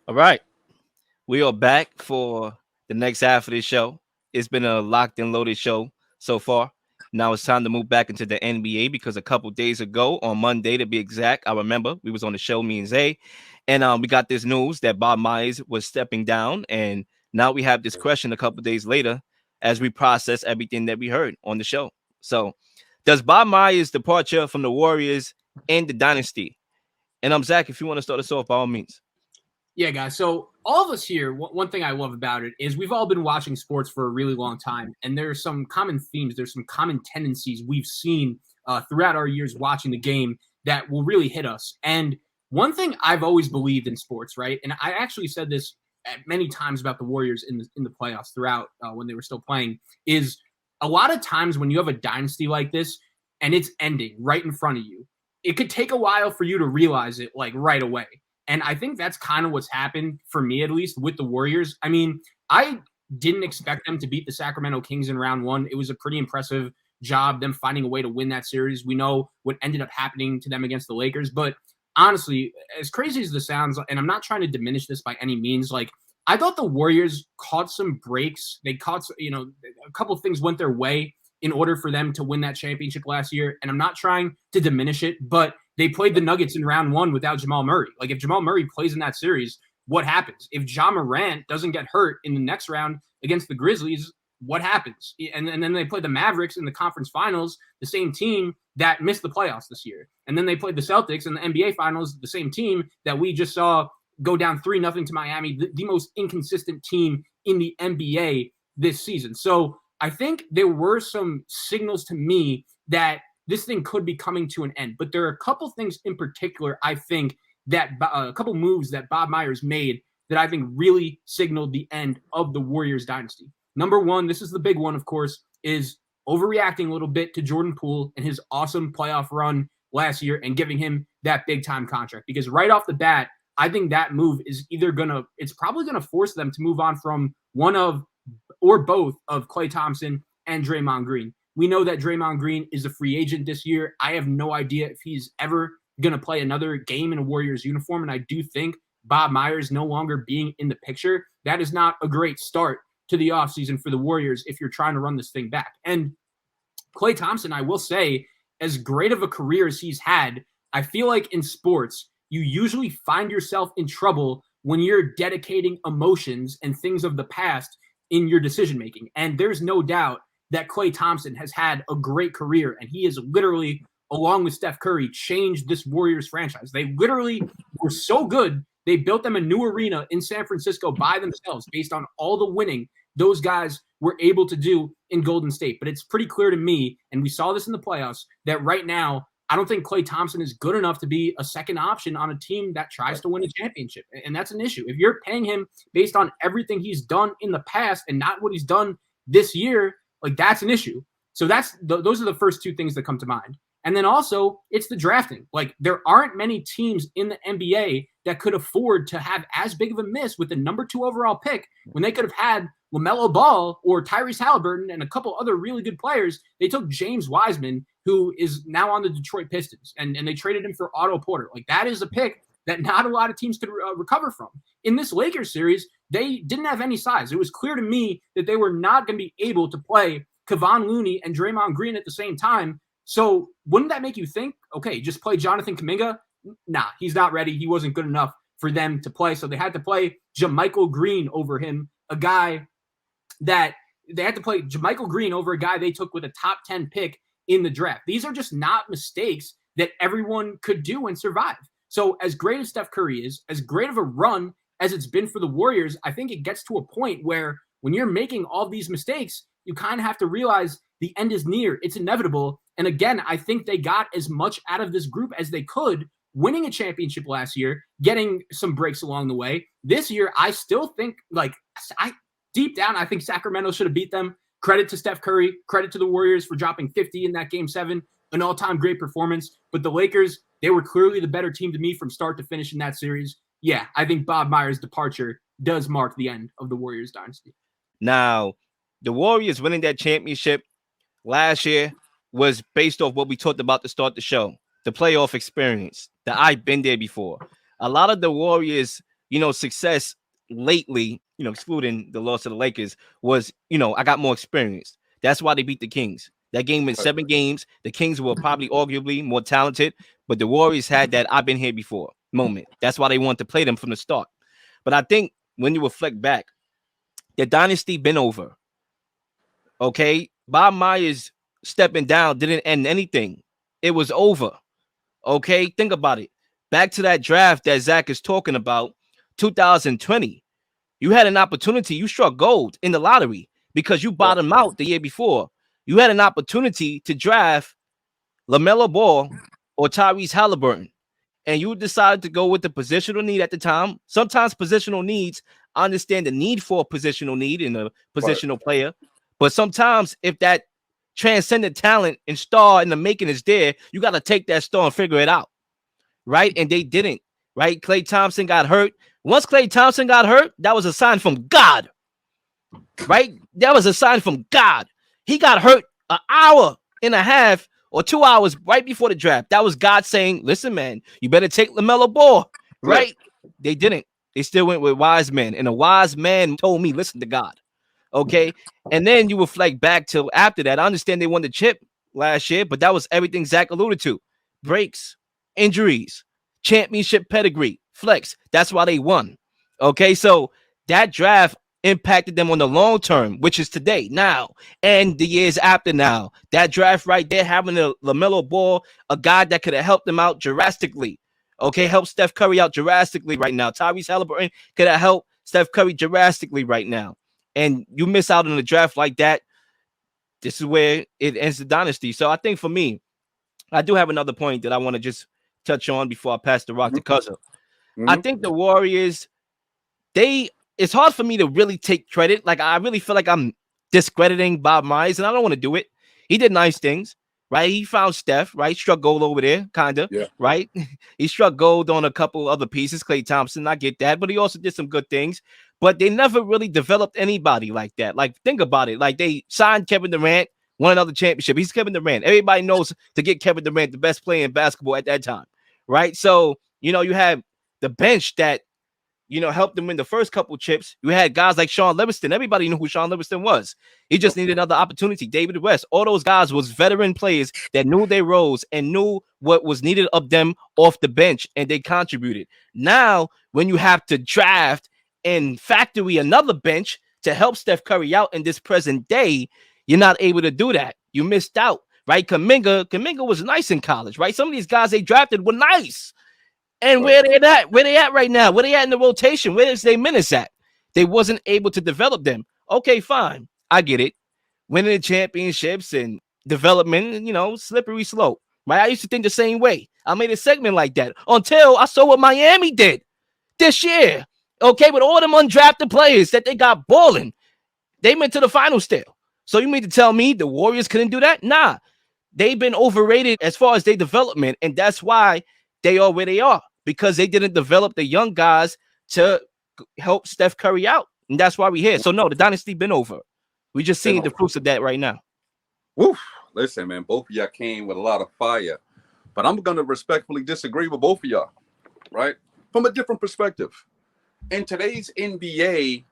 All right. We are back for the next half of this show. It's been a locked and loaded show so far. Now it's time to move back into the NBA because a couple days ago, on Monday to be exact, I remember we was on the show, me and Zay, and we got this news that Bob Myers was stepping down, and now we have this question a couple days later as we process everything that we heard on the show. So, does Bob Myers' departure from the Warriors end the dynasty? And Zach, if you want to start us off, by all means. Yeah, guys. So all of us here, one thing I love about it is we've all been watching sports for a really long time, and there's some common themes, there's some common tendencies we've seen throughout our years watching the game that will really hit us. And one thing I've always believed in sports, right? And I actually said this many times about the Warriors in the playoffs throughout when they were still playing, is a lot of times when you have a dynasty like this and it's ending right in front of you, it could take a while for you to realize it like right away. And I think that's kind of what's happened for me, at least with the Warriors. I mean, I didn't expect them to beat the Sacramento Kings in round one. It was a pretty impressive job, them finding a way to win that series. We know what ended up happening to them against the Lakers. But honestly, as crazy as this sounds, and I'm not trying to diminish this by any means, like I thought the Warriors caught some breaks. They caught, a couple of things went their way in order for them to win that championship last year. And I'm not trying to diminish it, but they played the Nuggets in round one without Jamal Murray. Like if Jamal Murray plays in that series, what happens? If Ja Morant doesn't get hurt in the next round against the Grizzlies, what happens? And then they play the Mavericks in the conference finals, the same team that missed the playoffs this year. And then they played the Celtics in the NBA finals, the same team that we just saw go down 3-0 to Miami, the most inconsistent team in the NBA this season. So I think there were some signals to me that this thing could be coming to an end. But there are a couple things in particular, I think, that a couple moves that Bob Myers made that I think really signaled the end of the Warriors dynasty. Number one, this is the big one, of course, is overreacting a little bit to Jordan Poole and his awesome playoff run last year and giving him that big time contract. Because right off the bat, I think that move is it's probably going to force them to move on from one of or both of Klay Thompson and Draymond Green. We know that Draymond Green is a free agent this year. I have no idea if he's ever going to play another game in a Warriors uniform. And I do think Bob Myers no longer being in the picture, that is not a great start to the offseason for the Warriors if you're trying to run this thing back. And Klay Thompson, I will say, as great of a career as he's had, I feel like in sports, you usually find yourself in trouble when you're dedicating emotions and things of the past in your decision making. And there's no doubt that Klay Thompson has had a great career, and he has literally, along with Steph Curry, changed this Warriors franchise. They literally were so good, they built them a new arena in San Francisco by themselves based on all the winning those guys were able to do in Golden State. But it's pretty clear to me, and we saw this in the playoffs, that right now, I don't think Klay Thompson is good enough to be a second option on a team that tries to win a championship. And that's an issue. If you're paying him based on everything he's done in the past and not what he's done this year, like that's an issue. So those are the first two things that come to mind. And then also it's the drafting. Like there aren't many teams in the NBA that could afford to have as big of a miss with the number 2 overall pick when they could have had LaMelo Ball or Tyrese Halliburton and a couple other really good players. They took James Wiseman, who is now on the Detroit Pistons, and they traded him for Otto Porter. Like that is a pick that not a lot of teams could recover from. In this Lakers series, they didn't have any size. It was clear to me that they were not going to be able to play Kevon Looney and Draymond Green at the same time. So wouldn't that make you think, okay, just play Jonathan Kuminga? Nah, he's not ready. He wasn't good enough for them to play. So they had to play JaMychal Green over him, a guy that they had to play JaMychal Green over a guy they took with a top 10 pick in the draft. These are just not mistakes that everyone could do and survive. So as great as Steph Curry is, as great of a run as it's been for the Warriors, I think it gets to a point where when you're making all these mistakes, you kind of have to realize the end is near. It's inevitable. And again, I think they got as much out of this group as they could, winning a championship last year, getting some breaks along the way. This year, I still think, deep down, I think Sacramento should have beat them. Credit to Steph Curry, credit to the Warriors for dropping 50 in that Game 7, an all-time great performance. But the Lakers, they were clearly the better team to me from start to finish in that series. Yeah, I think Bob Myers' departure does mark the end of the Warriors dynasty. Now, the Warriors winning that championship last year was based off what we talked about to start the show, the playoff experience, the I've been there before. A lot of the Warriors success lately, excluding the loss of the Lakers, was, I got more experience. That's why they beat the Kings. That game went 7 games. The Kings were probably arguably more talented, but the Warriors had that I've been here before moment. That's why they wanted to play them from the start. But I think when you reflect back, the dynasty been over. Okay. Bob Myers stepping down didn't end anything. It was over. Okay. Think about it. Back to that draft that Zach is talking about, 2020. You had an opportunity. You struck gold in the lottery because you bottomed out the year before. You had an opportunity to draft LaMelo Ball or Tyrese Halliburton, and you decided to go with the positional need at the time. Sometimes positional needs, I understand the need for a positional need in a positional player, but sometimes if that transcendent talent and star in the making is there, you got to take that star and figure it out, right? And they didn't, right? Klay Thompson got hurt. Once Klay Thompson got hurt, that was a sign from God, right? That was a sign from God. He got hurt an hour and a half or 2 hours right before the draft. That was God saying, listen, man, you better take LaMelo Ball, right? They didn't. They still went with wise men. And a wise man told me, listen to God. Okay. And then you reflect back till after that. I understand they won the chip last year, but that was everything Zach alluded to. Breaks, injuries, championship pedigree, flex. That's why they won. Okay. So that draft impacted them on the long term, which is today, now, and the years after now. That draft right there, having a LaMelo Ball, a guy that could have helped them out drastically. Okay, help Steph Curry out drastically right now. Tyrese Halliburton could have helped Steph Curry drastically right now. And you miss out on a draft like that, this is where it ends the dynasty. So I think for me, I do have another point that I want to just touch on before I pass the rock to Cuzzo. I think the Warriors, it's hard for me to really take credit. Like, I really feel like I'm discrediting Bob Myers, and I don't want to do it. He did nice things, right? He found Steph, right? Struck gold over there, kind of, right? He struck gold on a couple other pieces. Klay Thompson, I get that, but he also did some good things. But they never really developed anybody like that. Like, think about it. Like, they signed Kevin Durant, won another championship. He's Kevin Durant. Everybody knows to get Kevin Durant the best player in basketball at that time, right? So, you have the bench that helped them win the first couple chips. You had guys like Sean Livingston. Everybody knew who Sean Livingston was. He just needed another opportunity. David West, all those guys was veteran players that knew their roles and knew what was needed of them off the bench, and they contributed. Now, when you have to draft and factory another bench to help Steph Curry out in this present day, you're not able to do that. You missed out, right? Kuminga was nice in college, right? Some of these guys they drafted were nice. And where they at? Where they at right now? Where they at in the rotation? Where is their minutes at? They wasn't able to develop them. Okay, fine. I get it. Winning the championships and development, slippery slope. Right? I used to think the same way. I made a segment like that until I saw what Miami did this year. Okay, with all them undrafted players that they got balling, they went to the final still. So you mean to tell me the Warriors couldn't do that? Nah. They've been overrated as far as their development, and that's why they are where they are, because they didn't develop the young guys to help Steph Curry out. And that's why we're here. So, no, the dynasty been over. We just seeing the fruits of that right now. Woof. Listen, man, both of y'all came with a lot of fire. But I'm going to respectfully disagree with both of y'all, right? From a different perspective. In today's NBA,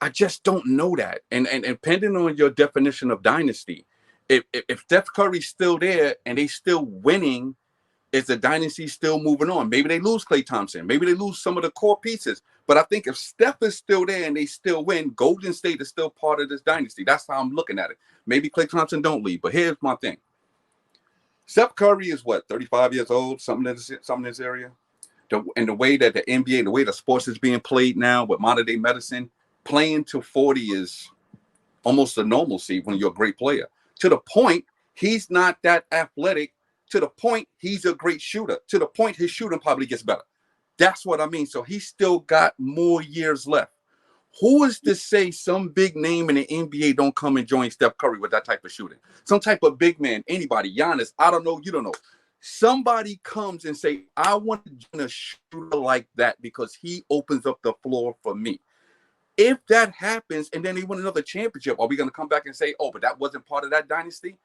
I just don't know that. And depending on your definition of dynasty, if Steph Curry's still there and they still winning, is the dynasty still moving on? Maybe they lose Klay Thompson. Maybe they lose some of the core pieces. But I think if Steph is still there and they still win, Golden State is still part of this dynasty. That's how I'm looking at it. Maybe Klay Thompson don't leave. But here's my thing. Steph Curry is what, 35 years old, something in this area? And the way that the NBA, the way the sports is being played now with modern day medicine, playing to 40 is almost a normalcy when you're a great player. To the point, he's not that athletic. To the point, he's a great shooter. To the point, his shooting probably gets better. That's what I mean. So he's still got more years left. Who is to say some big name in the NBA don't come and join Steph Curry with that type of shooting? Some type of big man, anybody, Giannis, I don't know, you don't know. Somebody comes and say, I want to join a shooter like that because he opens up the floor for me. If that happens and then they win another championship, are we going to come back and say, oh, but that wasn't part of that dynasty?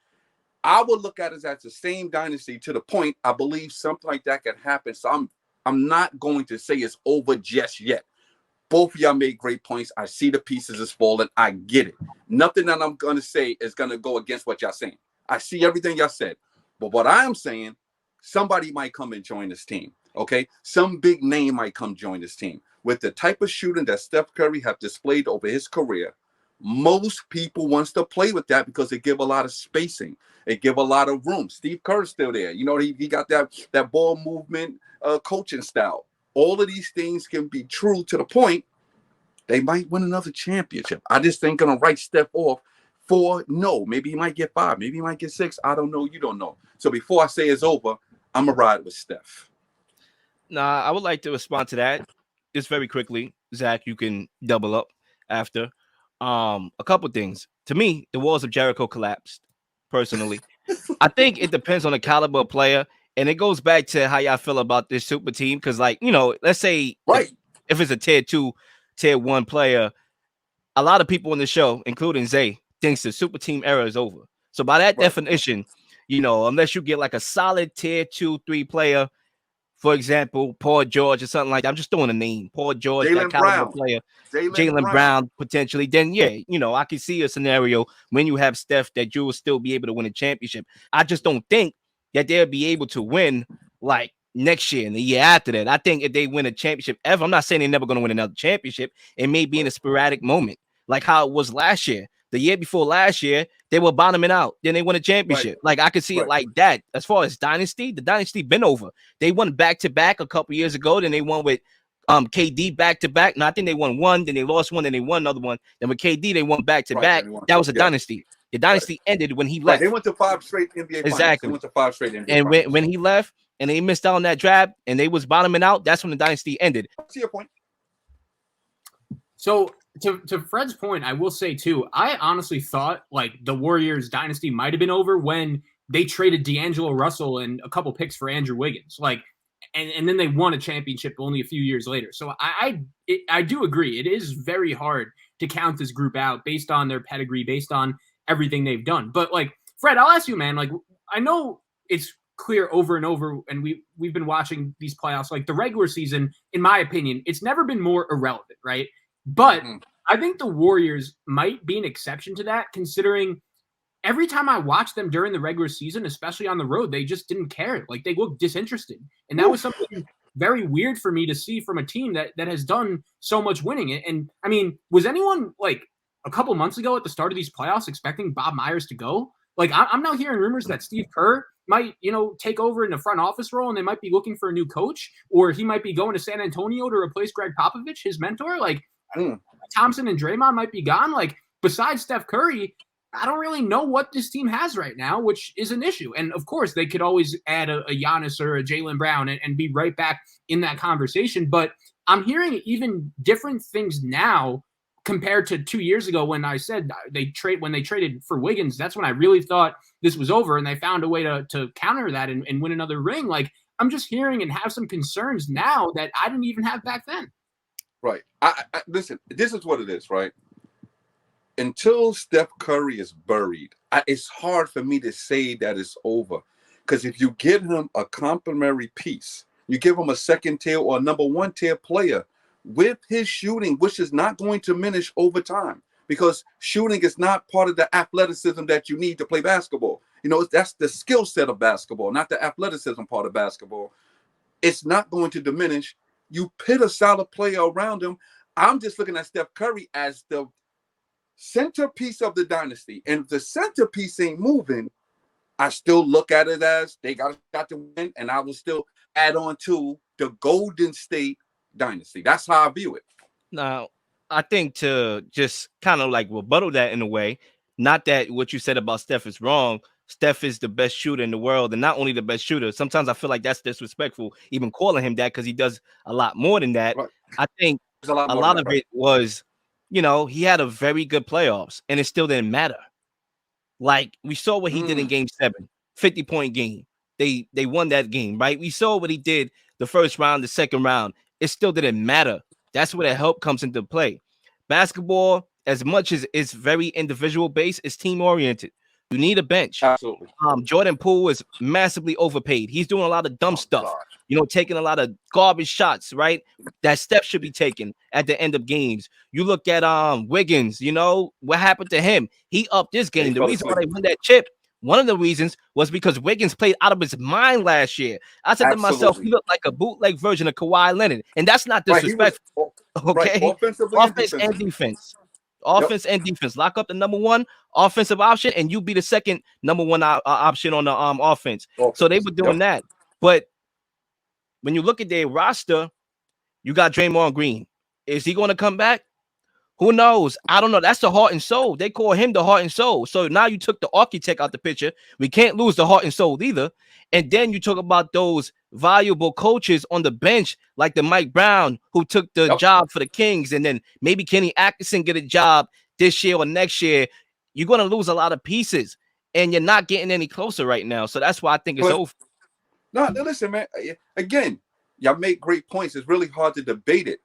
I would look at it as the same dynasty to the point I believe something like that could happen. So I'm I'm not going to say it's over just yet. Both of y'all made great points. I see the pieces is falling. I get it. Nothing that I'm going to say is going to go against what y'all saying. I see everything y'all said. But what I am saying, somebody might come and join this team, okay? Some big name might come join this team. With the type of shooting that Steph Curry have displayed over his career, most people wants to play with that because it give a lot of spacing. It give a lot of room. Steve Kerr's still there. You know, he got that ball movement coaching style. All of these things can be true to the point they might win another championship. I just ain't gonna write Steph off for no. Maybe he might get 5. Maybe he might get 6. I don't know. You don't know. So before I say it's over, I'm gonna ride with Steph. Nah, I would like to respond to that just very quickly. Zach, you can double up after. A couple things. To me, the walls of Jericho collapsed. Personally, I think it depends on the caliber of player, and it goes back to how y'all feel about this super team. Because, like, you know, let's say Right. if it's a tier 2, tier 1 player, a lot of people on the show, including Zay, thinks the super team era is over. So by that definition, you know, unless you get like a solid tier 2, 3 player, for example, Paul George or something like that. I'm just throwing a name. Paul George, that caliber player. Jaylen Brown, potentially. Then, yeah, you know, I can see a scenario when you have Steph that you will still be able to win a championship. I just don't think that they'll be able to win like next year and the year after that. I think if they win a championship ever, I'm not saying they're never going to win another championship. It may be in a sporadic moment, like how it was last year. The year before last year, they were bottoming out. Then they won a championship. Like, I could see it like that. As far as dynasty, the dynasty been over. They won back-to-back a couple years ago. Then they won with KD back-to-back. No, I think they won one. Then they lost one. Then they won another one. Then with KD, they won back-to-back. That was a dynasty. The dynasty ended when he left. They went to 5 straight NBA finals. Exactly. They went to 5 straight NBA and finals. when he left and they missed out on that draft and they was bottoming out, that's when the dynasty ended. I see your point. So to Fred's point, I will say too, I honestly thought like the Warriors dynasty might have been over when they traded D'Angelo Russell and a couple picks for Andrew Wiggins. Like, and then they won a championship only a few years later. So I do agree. It is very hard to count this group out based on their pedigree, based on everything they've done. But like, Fred, I'll ask you, man, like, I know it's clear over and over, and we've been watching these playoffs, like the regular season, in my opinion, it's never been more irrelevant, right? But I think the Warriors might be an exception to that, considering every time I watched them during the regular season, especially on the road, they just didn't care. Like, they looked disinterested. And that was something very weird for me to see from a team that has done so much winning. And I mean, was anyone like a couple months ago at the start of these playoffs expecting Bob Myers to go? Like, I'm now hearing rumors that Steve Kerr might, you know, take over in the front office role and they might be looking for a new coach, or he might be going to San Antonio to replace Greg Popovich, his mentor. Like, Thompson and Draymond might be gone. Like, besides Steph Curry, I don't really know what this team has right now, which is an issue. And of course, they could always add a Giannis or a Jaylen Brown and be right back in that conversation. But I'm hearing even different things now compared to 2 years ago when I said when they traded for Wiggins. That's when I really thought this was over, and they found a way to counter that and win another ring. Like, I'm just hearing and have some concerns now that I didn't even have back then. Right. I listen, this is what it is, right? Until Steph Curry is buried, it's hard for me to say that it's over. Because if you give him a complimentary piece, you give him a second tier or a number 1 tier player with his shooting, which is not going to diminish over time, because shooting is not part of the athleticism that you need to play basketball. You know, that's the skill set of basketball, not the athleticism part of basketball. It's not going to diminish. You put a solid player around him. I'm just looking at Steph Curry as the centerpiece of the dynasty. And if the centerpiece ain't moving, I still look at it as they got a shot to win, and I will still add on to the Golden State dynasty. That's how I view it. Now, I think to just kind of like rebuttal that in a way, not that what you said about Steph is wrong. Steph is the best shooter in the world, and not only the best shooter. Sometimes I feel like that's disrespectful, even calling him that, because he does a lot more than that. Right. I think a lot of it was, you know, he had a very good playoffs, and it still didn't matter. Like, we saw what he did in Game 7, 50-point game. They won that game, right? We saw what he did the first round, the second round. It still didn't matter. That's where the help comes into play. Basketball, as much as it's very individual based, it's team oriented. You need a bench. Absolutely. Jordan Poole is massively overpaid. He's doing a lot of dumb stuff. God. You know, taking a lot of garbage shots, right? That step should be taken at the end of games. You look at Wiggins, you know, what happened to him? He upped this game. The reason why they won that chip, one of the reasons was because Wiggins played out of his mind last year. I said to myself, he looked like a bootleg version of Kawhi Leonard. And that's not disrespectful. Right, Offensively offense and defense. Offense and defense. Lock up the number one offensive option, and you be the second number one option on the offense. So they were doing that. But when you look at their roster, you got Draymond Green. Is he going to come back? Who knows? I don't know. That's the heart and soul. They call him the heart and soul. So now you took the architect out the picture. We can't lose the heart and soul either. And then you talk about those valuable coaches on the bench, like the Mike Brown, who took the job for the Kings, and then maybe Kenny Atkinson get a job this year or next year. You're going to lose a lot of pieces, and you're not getting any closer right now. So that's why I think it's over. No, listen, man. Again, y'all make great points. It's really hard to debate it.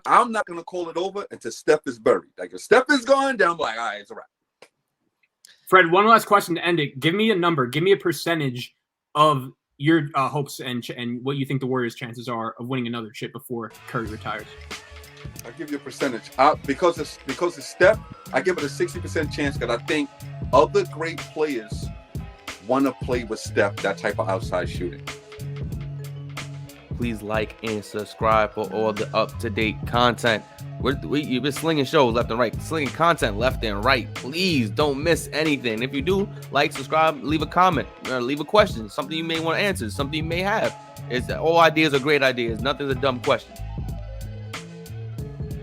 I'm not going to call it over until Steph is buried. Like, if Steph is gone, then I'm like, all right, it's all right. Fred, one last question to end it. Give me a number. Give me a percentage of your hopes and what you think the Warriors' chances are of winning another chip before Curry retires. I'll give you a percentage. Because it's Steph, I give it a 60% chance because I think other great players want to play with Steph, that type of outside shooting. Please like and subscribe for all the up-to-date content. You've been slinging shows left and right, slinging content left and right. Please don't miss anything. If you do, like, subscribe, leave a comment, or leave a question, something you may want to answer, something you may have. All ideas are great ideas. Nothing's a dumb question.